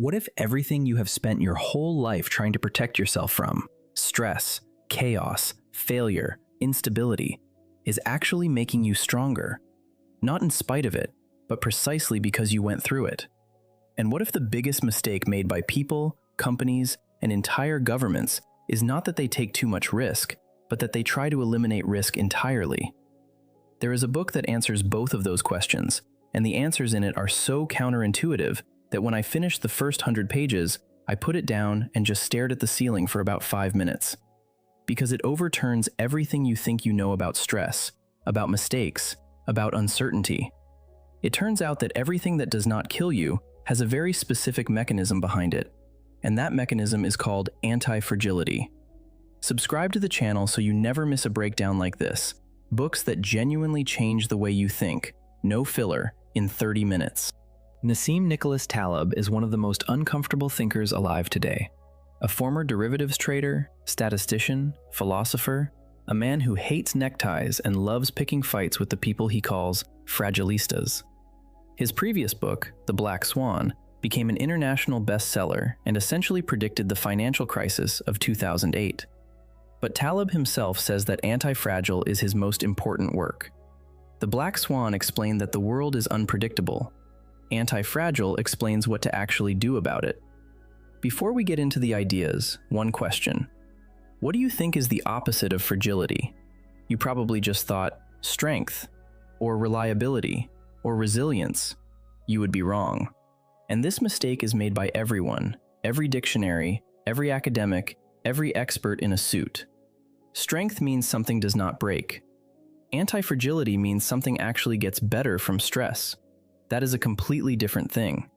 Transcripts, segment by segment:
What if everything you have spent your whole life trying to protect yourself from, stress, chaos, failure, instability, is actually making you stronger? Not in spite of it, but precisely because you went through it. And what if the biggest mistake made by people, companies, and entire governments is not that they take too much risk, but that they try to eliminate risk entirely? There is a book that answers both of those questions, and the answers in it are so counterintuitive that when I finished the first 100 pages, I put it down and just stared at the ceiling for about 5 minutes. Because it overturns everything you think you know about stress, about mistakes, about uncertainty. It turns out that everything that does not kill you has a very specific mechanism behind it, and that mechanism is called antifragility. Subscribe to the channel so you never miss a breakdown like this. Books that genuinely change the way you think, no filler, in 30 minutes. Nassimnicholastaleb is one of the most uncomfortable thinkers alive today. A former derivatives trader, statistician, philosopher, a man who hates neckties and loves picking fights with the people he calls fragilistas. His previous book, The Black Swan, became an international bestseller and essentially predicted the financial crisis of 2008. But Taleb himself says that Antifragile is his most important work. The Black Swan explained that the world is unpredictable. Antifragile explains what to actually do about it. Before we get into the ideas, one question. What do you think is the opposite of fragility? You probably just thought strength, or reliability, or resilience. You would be wrong. And this mistake is made by everyone, every dictionary, every academic, every expert in a suit. Strength means something does not break. Antifragility means something actually gets better from stress. That is a completely different thing.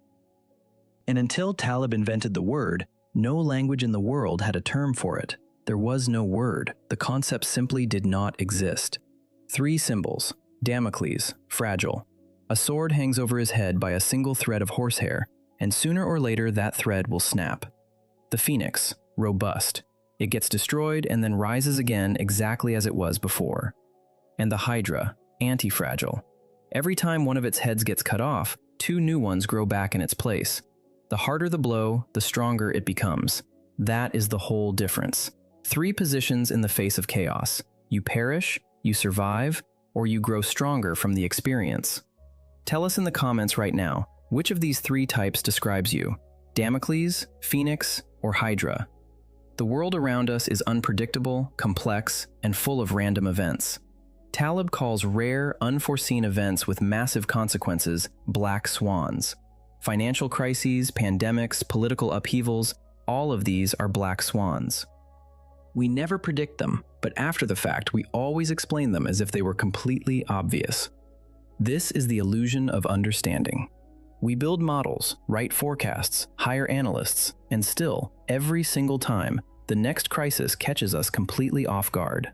And until Taleb invented the word, no language in the world had a term for it. There was no word. The concept simply did not exist. 3 symbols: Damocles, fragile. A sword hangs over his head by a single thread of horsehair, and sooner or later that thread will snap. The phoenix, robust. It gets destroyed and then rises again exactly as it was before. And the Hydra, antifragile. Every time one of its heads gets cut off, 2 new ones grow back in its place. The harder the blow, the stronger it becomes. That is the whole difference. 3 positions in the face of chaos. You perish, you survive, or you grow stronger from the experience. Tell us in the comments right now, which of these 3 types describes you? Damocles, Phoenix, or Hydra? The world around us is unpredictable, complex, and full of random events. Taleb calls rare, unforeseen events with massive consequences black swans. Financial crises, pandemics, political upheavals, all of these are black swans. We never predict them, but after the fact, we always explain them as if they were completely obvious. This is the illusion of understanding. We build models, write forecasts, hire analysts, and still, every single time, the next crisis catches us completely off guard.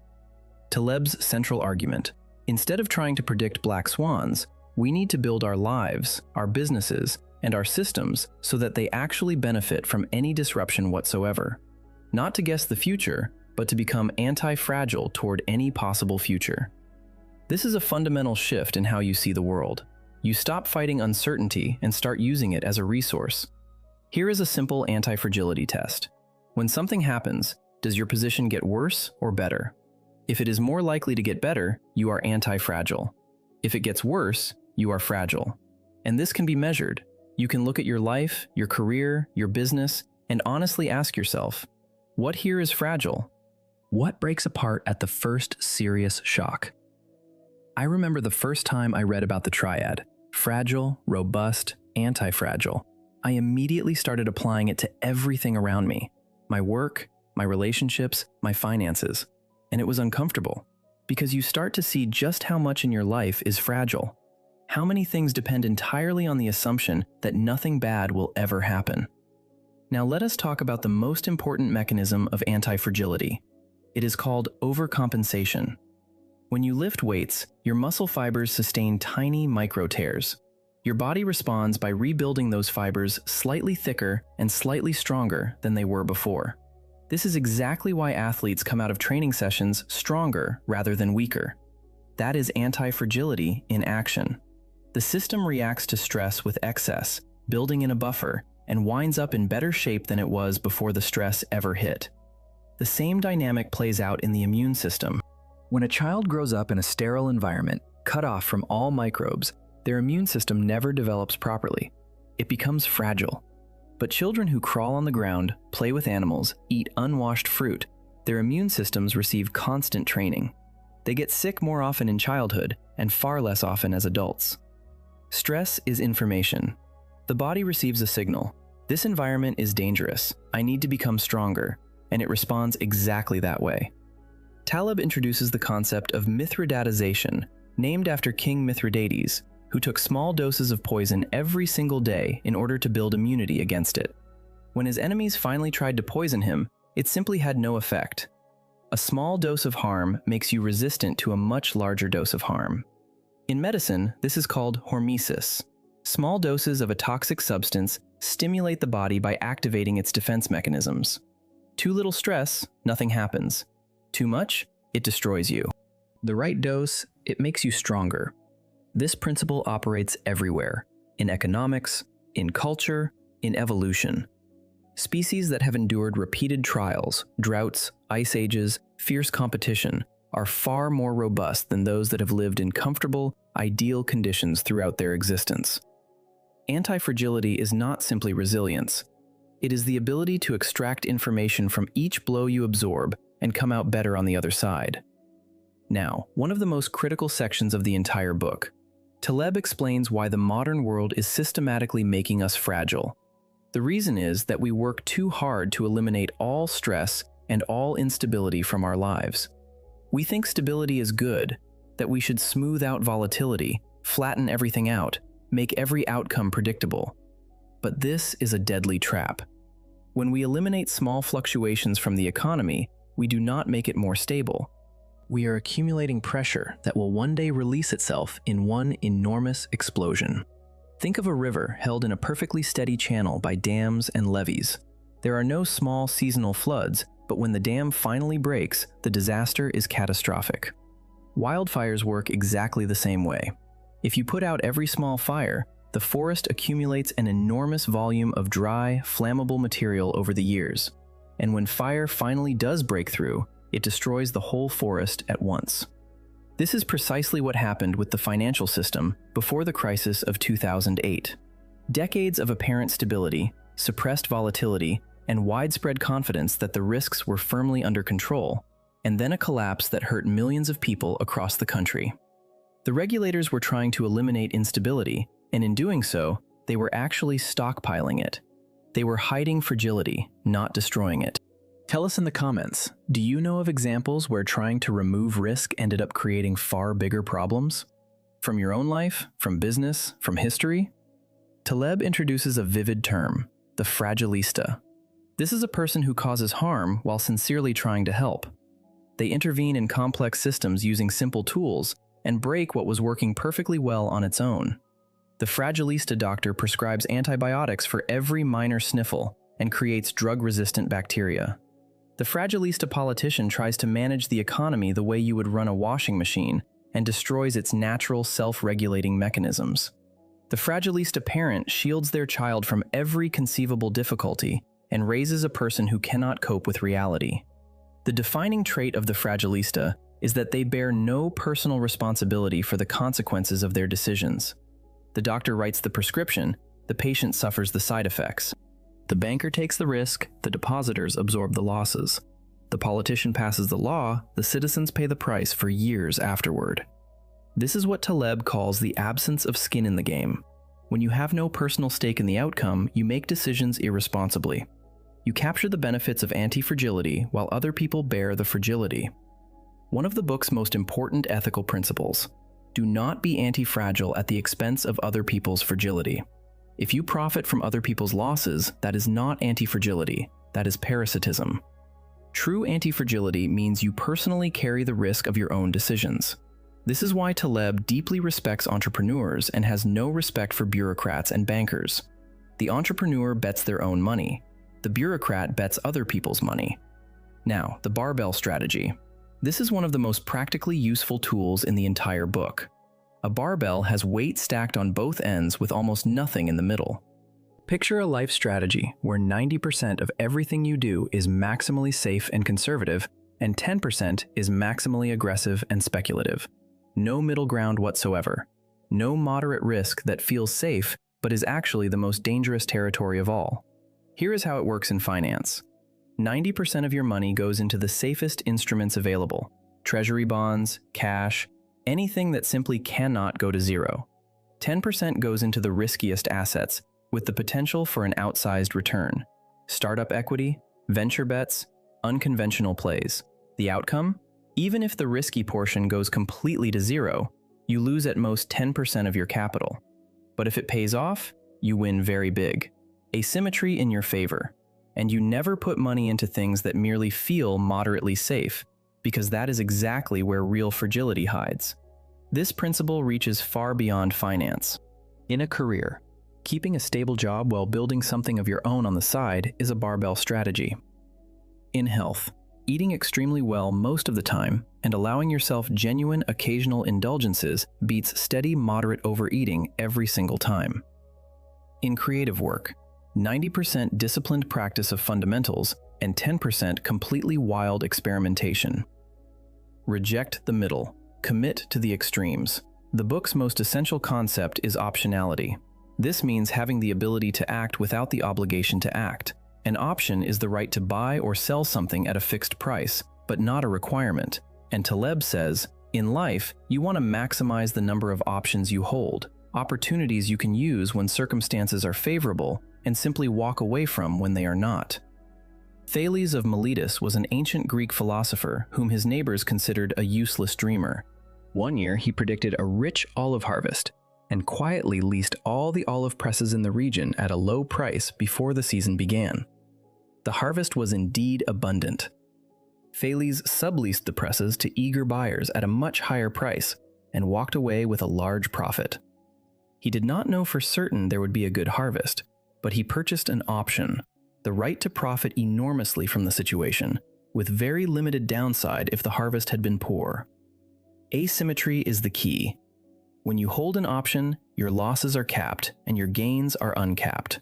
Taleb's central argument: instead of trying to predict black swans, we need to build our lives, our businesses, and our systems so that they actually benefit from any disruption whatsoever. Not to guess the future, but to become anti-fragile toward any possible future. This is a fundamental shift in how you see the world. You stop fighting uncertainty and start using it as a resource. Here is a simple anti-fragility test. When something happens, does your position get worse or better? If it is more likely to get better, you are anti-fragile. If it gets worse, you are fragile. And this can be measured. You can look at your life, your career, your business, and honestly ask yourself, what here is fragile? What breaks apart at the first serious shock? I remember the first time I read about the triad, fragile, robust, anti-fragile. I immediately started applying it to everything around me. My work, my relationships, my finances. And it was uncomfortable, because you start to see just how much in your life is fragile. How many things depend entirely on the assumption that nothing bad will ever happen. Now let us talk about the most important mechanism of anti-fragility. It is called overcompensation. When you lift weights, your muscle fibers sustain tiny micro tears. Your body responds by rebuilding those fibers slightly thicker and slightly stronger than they were before. This is exactly why athletes come out of training sessions stronger rather than weaker. That is anti-fragility in action. The system reacts to stress with excess, building in a buffer, and winds up in better shape than it was before the stress ever hit. The same dynamic plays out in the immune system. When a child grows up in a sterile environment, cut off from all microbes, their immune system never develops properly. It becomes fragile. But children who crawl on the ground, play with animals, eat unwashed fruit, their immune systems receive constant training. They get sick more often in childhood and far less often as adults. Stress is information. The body receives a signal. This environment is dangerous. I need to become stronger, and it responds exactly that way. Taleb introduces the concept of mithridatization, named after King Mithridates, who took small doses of poison every single day in order to build immunity against it. When his enemies finally tried to poison him, it simply had no effect. A small dose of harm makes you resistant to a much larger dose of harm. In medicine, this is called hormesis. Small doses of a toxic substance stimulate the body by activating its defense mechanisms. Too little stress, nothing happens. Too much, it destroys you. The right dose, it makes you stronger. This principle operates everywhere, in economics, in culture, in evolution. Species that have endured repeated trials, droughts, ice ages, fierce competition, are far more robust than those that have lived in comfortable, ideal conditions throughout their existence. Antifragility is not simply resilience. It is the ability to extract information from each blow you absorb and come out better on the other side. Now, one of the most critical sections of the entire book. Taleb explains why the modern world is systematically making us fragile. The reason is that we work too hard to eliminate all stress and all instability from our lives. We think stability is good, that we should smooth out volatility, flatten everything out, make every outcome predictable. But this is a deadly trap. When we eliminate small fluctuations from the economy, we do not make it more stable. We are accumulating pressure that will one day release itself in one enormous explosion. Think of a river held in a perfectly steady channel by dams and levees. There are no small seasonal floods, but when the dam finally breaks, the disaster is catastrophic. Wildfires work exactly the same way. If you put out every small fire, the forest accumulates an enormous volume of dry, flammable material over the years. And when fire finally does break through, it destroys the whole forest at once. This is precisely what happened with the financial system before the crisis of 2008. Decades of apparent stability, suppressed volatility, and widespread confidence that the risks were firmly under control, and then a collapse that hurt millions of people across the country. The regulators were trying to eliminate instability, and in doing so, they were actually stockpiling it. They were hiding fragility, not destroying it. Tell us in the comments, do you know of examples where trying to remove risk ended up creating far bigger problems? From your own life, from business, from history? Taleb introduces a vivid term, the fragilista. This is a person who causes harm while sincerely trying to help. They intervene in complex systems using simple tools and break what was working perfectly well on its own. The fragilista doctor prescribes antibiotics for every minor sniffle and creates drug-resistant bacteria. The fragilista politician tries to manage the economy the way you would run a washing machine and destroys its natural self-regulating mechanisms. The fragilista parent shields their child from every conceivable difficulty and raises a person who cannot cope with reality. The defining trait of the fragilista is that they bear no personal responsibility for the consequences of their decisions. The doctor writes the prescription, the patient suffers the side effects. The banker takes the risk, the depositors absorb the losses. The politician passes the law, the citizens pay the price for years afterward. This is what Taleb calls the absence of skin in the game. When you have no personal stake in the outcome, you make decisions irresponsibly. You capture the benefits of anti-fragility while other people bear the fragility. One of the book's most important ethical principles: do not be anti-fragile at the expense of other people's fragility. If you profit from other people's losses, that is not anti-fragility, that is parasitism. True anti-fragility means you personally carry the risk of your own decisions. This is why Taleb deeply respects entrepreneurs and has no respect for bureaucrats and bankers. The entrepreneur bets their own money. The bureaucrat bets other people's money. Now, the barbell strategy. This is one of the most practically useful tools in the entire book. A barbell has weight stacked on both ends with almost nothing in the middle. Picture a life strategy where 90% of everything you do is maximally safe and conservative, and 10% is maximally aggressive and speculative. No middle ground whatsoever. No moderate risk that feels safe but is actually the most dangerous territory of all. Here is how it works in finance. 90% of your money goes into the safest instruments available: treasury bonds, cash, anything that simply cannot go to zero. 10% goes into the riskiest assets, with the potential for an outsized return: startup equity, venture bets, unconventional plays. The outcome? Even if the risky portion goes completely to zero, you lose at most 10% of your capital. But if it pays off, you win very big. Asymmetry in your favor. And you never put money into things that merely feel moderately safe, because that is exactly where real fragility hides. This principle reaches far beyond finance. In a career, keeping a stable job while building something of your own on the side is a barbell strategy. In health, eating extremely well most of the time and allowing yourself genuine occasional indulgences beats steady moderate overeating every single time. In creative work, 90% disciplined practice of fundamentals and 10% completely wild experimentation. Reject the middle. Commit to the extremes. The book's most essential concept is optionality. This means having the ability to act without the obligation to act. An option is the right to buy or sell something at a fixed price, but not a requirement. And Taleb says, in life, you want to maximize the number of options you hold, opportunities you can use when circumstances are favorable, and simply walk away from when they are not. Thales of Miletus was an ancient Greek philosopher whom his neighbors considered a useless dreamer. One year, he predicted a rich olive harvest and quietly leased all the olive presses in the region at a low price before the season began. The harvest was indeed abundant. Thales subleased the presses to eager buyers at a much higher price and walked away with a large profit. He did not know for certain there would be a good harvest, but he purchased an option, the right to profit enormously from the situation, with very limited downside if the harvest had been poor. Asymmetry is the key. When you hold an option, your losses are capped and your gains are uncapped.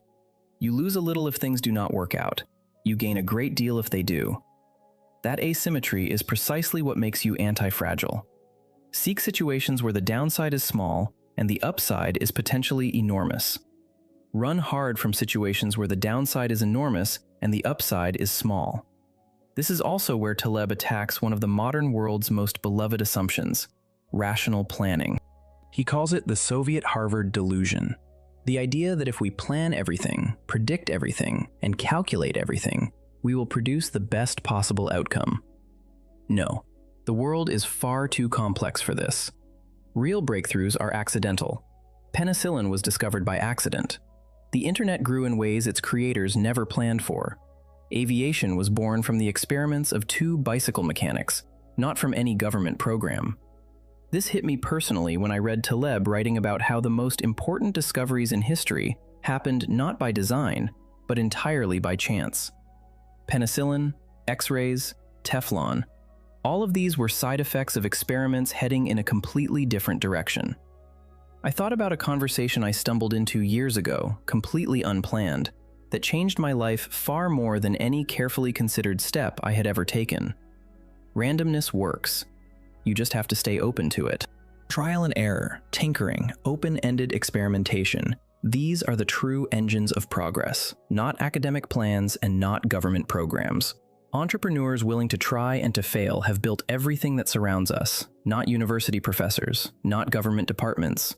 You lose a little if things do not work out. You gain a great deal if they do. That asymmetry is precisely what makes you anti-fragile. Seek situations where the downside is small and the upside is potentially enormous. Run hard from situations where the downside is enormous and the upside is small. This is also where Taleb attacks one of the modern world's most beloved assumptions: rational planning. He calls it the Soviet Harvard delusion. The idea that if we plan everything, predict everything, and calculate everything, we will produce the best possible outcome. No, the world is far too complex for this. Real breakthroughs are accidental. Penicillin was discovered by accident. The internet grew in ways its creators never planned for. Aviation was born from the experiments of two bicycle mechanics, not from any government program. This hit me personally when I read Taleb writing about how the most important discoveries in history happened not by design, but entirely by chance. Penicillin, X-rays, Teflon, all of these were side effects of experiments heading in a completely different direction. I thought about a conversation I stumbled into years ago, completely unplanned, that changed my life far more than any carefully considered step I had ever taken. Randomness works. You just have to stay open to it. Trial and error, tinkering, open-ended experimentation. These are the true engines of progress, not academic plans and not government programs. Entrepreneurs willing to try and to fail have built everything that surrounds us, not university professors, not government departments.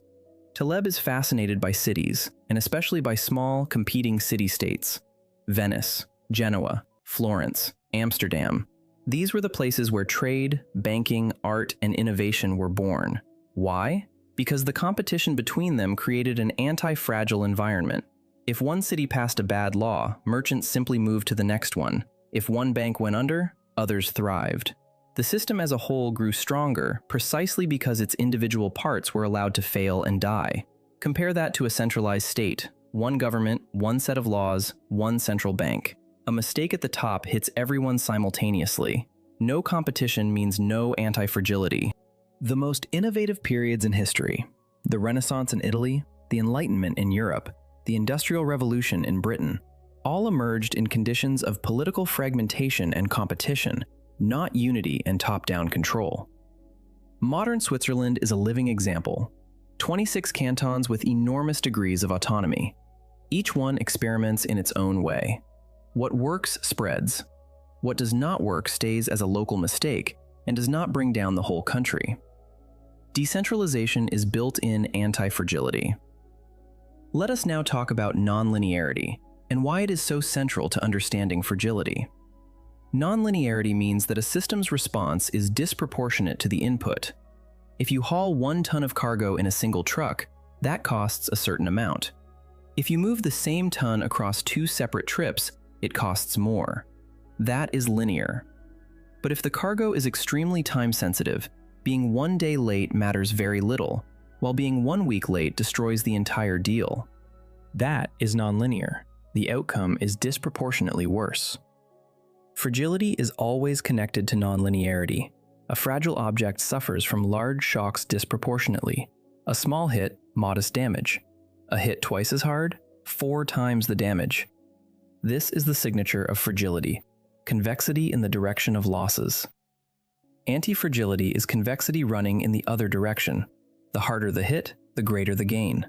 Taleb is fascinated by cities, and especially by small, competing city-states. Venice, Genoa, Florence, Amsterdam. These were the places where trade, banking, art, and innovation were born. Why? Because the competition between them created an anti-fragile environment. If one city passed a bad law, merchants simply moved to the next one. If one bank went under, others thrived. The system as a whole grew stronger precisely because its individual parts were allowed to fail and die. Compare that to a centralized state: one government, one set of laws, one central bank. A mistake at the top hits everyone simultaneously. No competition means no anti-fragility. The most innovative periods in history, the Renaissance in Italy, the Enlightenment in Europe, the Industrial Revolution in Britain, all emerged in conditions of political fragmentation and competition, not unity and top-down control. Modern Switzerland is a living example. 26 cantons with enormous degrees of autonomy. Each one experiments in its own way. What works spreads. What does not work stays as a local mistake and does not bring down the whole country. Decentralization is built-in anti-fragility. Let us now talk about nonlinearity and why it is so central to understanding fragility. Nonlinearity means that a system's response is disproportionate to the input. If you haul 1 ton of cargo in a single truck, that costs a certain amount. If you move the same ton across 2 separate trips, it costs more. That is linear. But if the cargo is extremely time-sensitive, being 1 day late matters very little, while being 1 week late destroys the entire deal. That is nonlinear. The outcome is disproportionately worse. Fragility is always connected to nonlinearity. A fragile object suffers from large shocks disproportionately. A small hit, modest damage. A hit twice as hard, 4 times the damage. This is the signature of fragility, convexity in the direction of losses. Antifragility is convexity running in the other direction. The harder the hit, the greater the gain.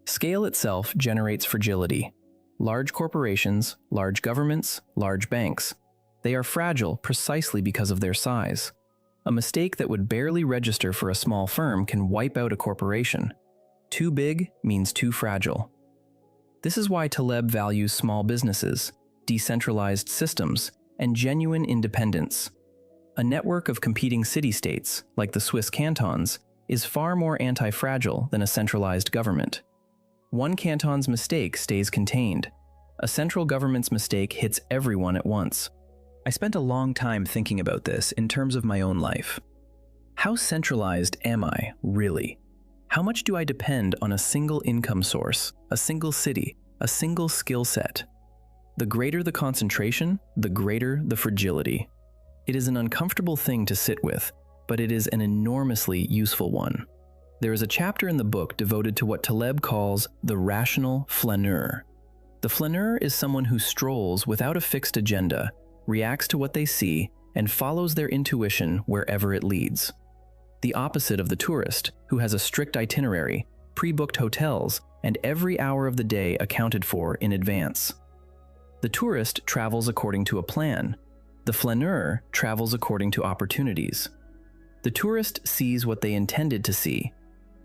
Scale itself generates fragility. Large corporations, large governments, large banks. They are fragile precisely because of their size. A mistake that would barely register for a small firm can wipe out a corporation. Too big means too fragile. This is why Taleb values small businesses, decentralized systems, and genuine independence. A network of competing city-states, like the Swiss cantons, is far more anti-fragile than a centralized government. One canton's mistake stays contained. A central government's mistake hits everyone at once. I spent a long time thinking about this in terms of my own life. How centralized am I, really? How much do I depend on a single income source, a single city, a single skill set? The greater the concentration, the greater the fragility. It is an uncomfortable thing to sit with, but it is an enormously useful one. There is a chapter in the book devoted to what Taleb calls the rational flaneur. The flaneur is someone who strolls without a fixed agenda, reacts to what they see, and follows their intuition wherever it leads. The opposite of the tourist, who has a strict itinerary, pre-booked hotels, and every hour of the day accounted for in advance. The tourist travels according to a plan. The flaneur travels according to opportunities. The tourist sees what they intended to see.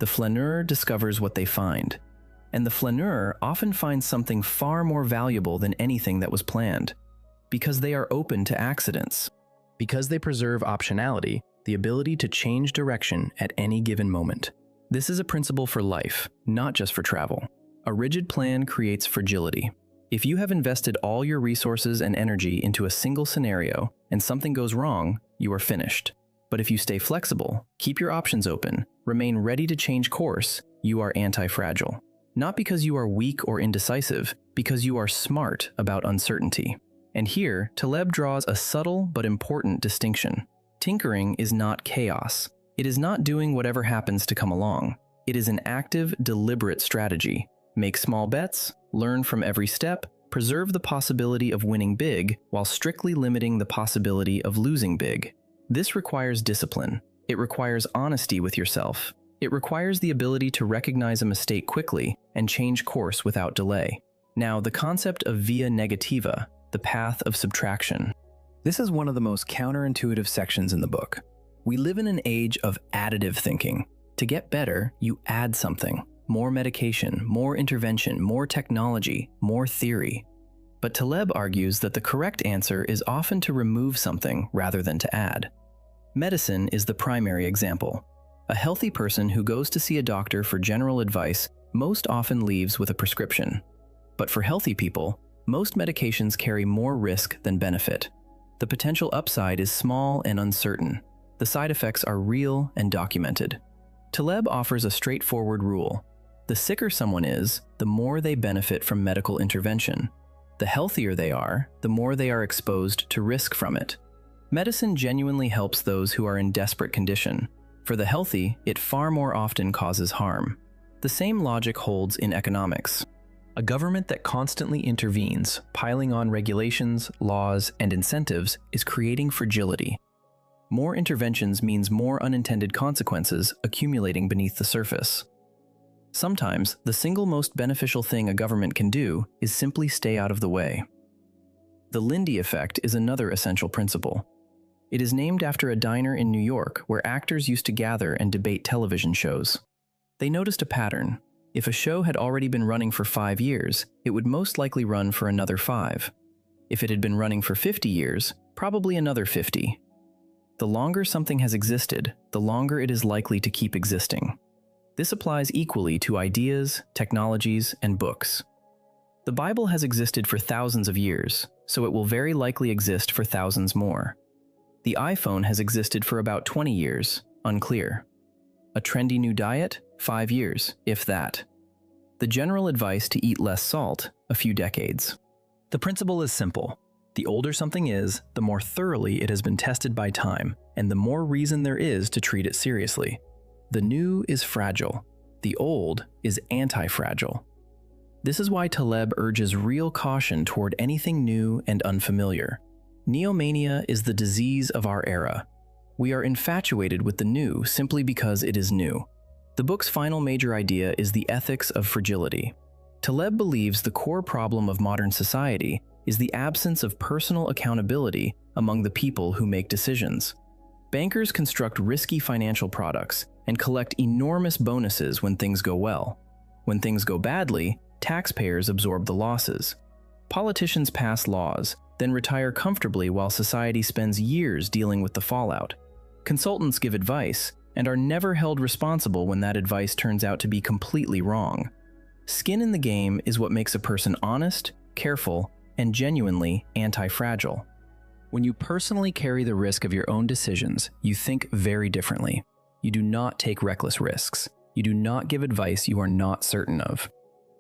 The flaneur discovers what they find. And the flaneur often finds something far more valuable than anything that was planned, because they are open to accidents, because they preserve optionality, the ability to change direction at any given moment. This is a principle for life, not just for travel. A rigid plan creates fragility. If you have invested all your resources and energy into a single scenario and something goes wrong, you are finished. But if you stay flexible, keep your options open, remain ready to change course, you are anti-fragile. Not because you are weak or indecisive, because you are smart about uncertainty. And here, Taleb draws a subtle but important distinction. Tinkering is not chaos. It is not doing whatever happens to come along. It is an active, deliberate strategy. Make small bets, learn from every step, preserve the possibility of winning big while strictly limiting the possibility of losing big. This requires discipline. It requires honesty with yourself. It requires the ability to recognize a mistake quickly and change course without delay. Now, the concept of via negativa, the path of subtraction. This is one of the most counterintuitive sections in the book. We live in an age of additive thinking. To get better, you add something. More medication, more intervention, more technology, more theory. But Taleb argues that the correct answer is often to remove something rather than to add. Medicine is the primary example. A healthy person who goes to see a doctor for general advice most often leaves with a prescription. But for healthy people, most medications carry more risk than benefit. The potential upside is small and uncertain. The side effects are real and documented. Taleb offers a straightforward rule. The sicker someone is, the more they benefit from medical intervention. The healthier they are, the more they are exposed to risk from it. Medicine genuinely helps those who are in desperate condition. For the healthy, it far more often causes harm. The same logic holds in economics. A government that constantly intervenes, piling on regulations, laws, and incentives, is creating fragility. More interventions means more unintended consequences accumulating beneath the surface. Sometimes, the single most beneficial thing a government can do is simply stay out of the way. The Lindy effect is another essential principle. It is named after a diner in New York where actors used to gather and debate television shows. They noticed a pattern. If a show had already been running for 5 years, it would most likely run for another 5. If it had been running for 50 years, probably another 50. The longer something has existed, the longer it is likely to keep existing. This applies equally to ideas, technologies, and books. The Bible has existed for thousands of years, so it will very likely exist for thousands more. The iPhone has existed for about 20 years, unclear. A trendy new diet? 5 years, if that. The general advice to eat less salt? A few decades. The principle is simple. The older something is, the more thoroughly it has been tested by time, and the more reason there is to treat it seriously. The new is fragile. The old is anti-fragile. This is why Taleb urges real caution toward anything new and unfamiliar. Neomania is the disease of our era. We are infatuated with the new simply because it is new. The book's final major idea is the ethics of fragility. Taleb believes the core problem of modern society is the absence of personal accountability among the people who make decisions. Bankers construct risky financial products and collect enormous bonuses when things go well. When things go badly, taxpayers absorb the losses. Politicians pass laws, then retire comfortably while society spends years dealing with the fallout. Consultants give advice and are never held responsible when that advice turns out to be completely wrong. Skin in the game is what makes a person honest, careful, and genuinely anti-fragile. When you personally carry the risk of your own decisions, you think very differently. You do not take reckless risks. You do not give advice you are not certain of.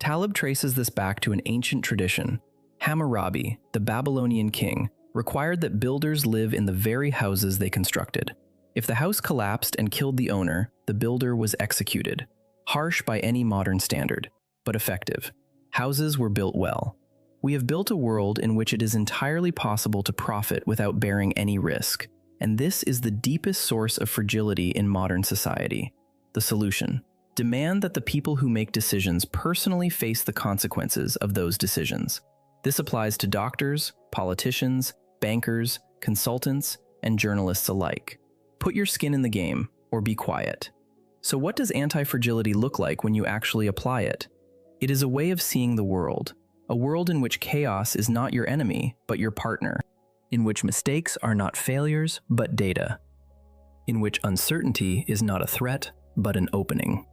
Taleb traces this back to an ancient tradition. Hammurabi, the Babylonian king, required that builders live in the very houses they constructed. If the house collapsed and killed the owner, the builder was executed. Harsh by any modern standard, but effective. Houses were built well. We have built a world in which it is entirely possible to profit without bearing any risk, and this is the deepest source of fragility in modern society. The solution: demand that the people who make decisions personally face the consequences of those decisions. This applies to doctors, politicians, bankers, consultants, and journalists alike. Put your skin in the game, or be quiet. So what does anti-fragility look like when you actually apply it? It is a way of seeing the world, a world in which chaos is not your enemy, but your partner, in which mistakes are not failures, but data, in which uncertainty is not a threat, but an opening.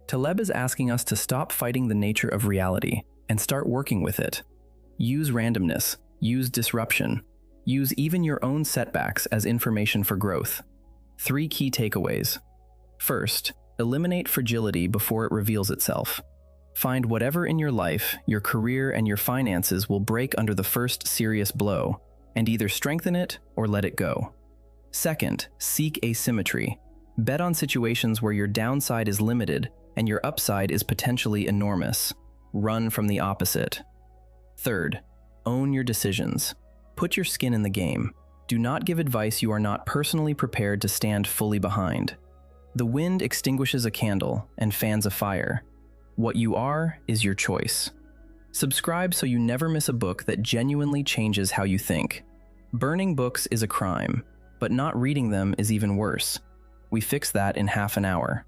Taleb is asking us to stop fighting the nature of reality and start working with it. Use randomness, use disruption, use even your own setbacks as information for growth. 3 key takeaways. First, eliminate fragility before it reveals itself. Find whatever in your life, your career, and your finances will break under the first serious blow, and either strengthen it or let it go. Second, seek asymmetry. Bet on situations where your downside is limited and your upside is potentially enormous. Run from the opposite. Third, own your decisions. Put your skin in the game. Do not give advice you are not personally prepared to stand fully behind. The wind extinguishes a candle and fans a fire. What you are is your choice. Subscribe so you never miss a book that genuinely changes how you think. Burning books is a crime, but not reading them is even worse. We fix that in half an hour.